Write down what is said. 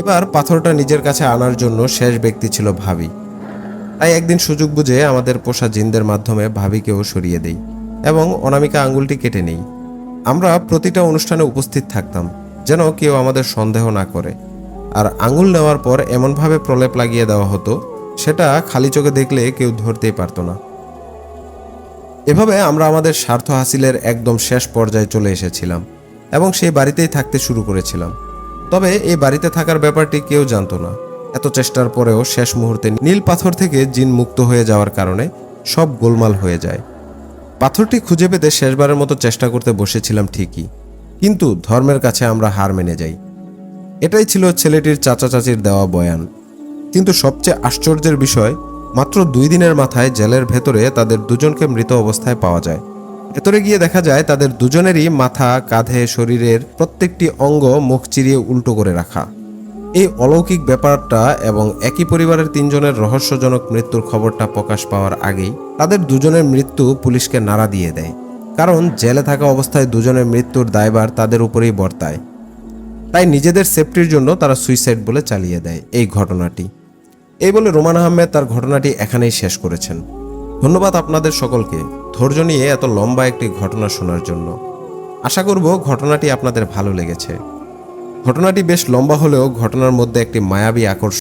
এবার পাথরটা নিজের কাছে আনার জন্য শেষ ব্যক্তি ছিল ভাবি। তাই একদিন সুযোগ বুঝে আমাদের পোষা জিনদের মাধ্যমে ভাবিকেও সরিয়ে দেই এবং অনামিকা আঙ্গুলটি কেটে নেই। আমরা প্রতিটা অনুষ্ঠানে উপস্থিত থাকতাম, যেন কেউ আমাদের সন্দেহ না করে। আর আঙ্গুল নেওয়ার পর এমনভাবে প্রলেপ লাগিয়ে দেওয়া হতো, সেটা খালি চোখে দেখলে কেউ ধরতেই পারতো না। এভাবে আমরা আমাদের স্বার্থ হাসিলের একদম শেষ পর্যায়ে চলে এসেছিলাম এবং সেই বাড়িতেই থাকতে শুরু করেছিলাম। তবে এই বাড়িতে থাকার ব্যাপারটি কেউ জানতো না। এত চেষ্টার পরেও শেষ মুহূর্তে নীল পাথর থেকে জিন মুক্ত হয়ে যাওয়ার কারণে সব গোলমাল হয়ে যায়। পাথরটি খুঁজে পেতে শেষবারের মতো চেষ্টা করতে বসেছিলাম ঠিকই, কিন্তু ধর্মের কাছে আমরা হার মেনে যাই। এটাই ছিল ছেলেটির চাচা চাচির দেওয়া বয়ান। কিন্তু সবচেয়ে আশ্চর্যের বিষয়, মাত্র 2 দিনের মাথায় জেলের ভেতরে তাদের দুজনকে মৃত অবস্থায় পাওয়া যায়। ভেতরে গিয়ে দেখা যায় তাদের দুজনেরই মাথা, কাঁধে, শরীরের প্রত্যেকটি অঙ্গ মুখ চিরিয়ে উল্টো করে রাখা। এই অলৌকিক ব্যাপারটা এবং একই পরিবারের 3 জনের রহস্যজনক মৃত্যুর খবরটা প্রকাশ পাওয়ার আগেই তাদের দুজনের মৃত্যু পুলিশকে নাড়া দিয়ে দেয়, কারণ জেলে থাকা অবস্থায় দুজনের মৃত্যুর দায়ভার তাদের উপরেই বর্তায়। তাই নিজেদের সেফটির জন্য তারা সুইসাইড বলে চালিয়ে দেয় এই ঘটনাটি। এই বলে রোমান আহমেদ তার ঘটনাটি এখানেই শেষ করেছেন। ধন্যবাদ আপনাদের সকলকে ধৈর্য নিয়ে এত লম্বা একটি ঘটনা শোনার জন্য। আশা করব ঘটনাটি আপনাদের ভালো লেগেছে। ঘটনাটি বেশ লম্বা হলেও ঘটনার মধ্যে একটি মায়াবী আকর্ষণ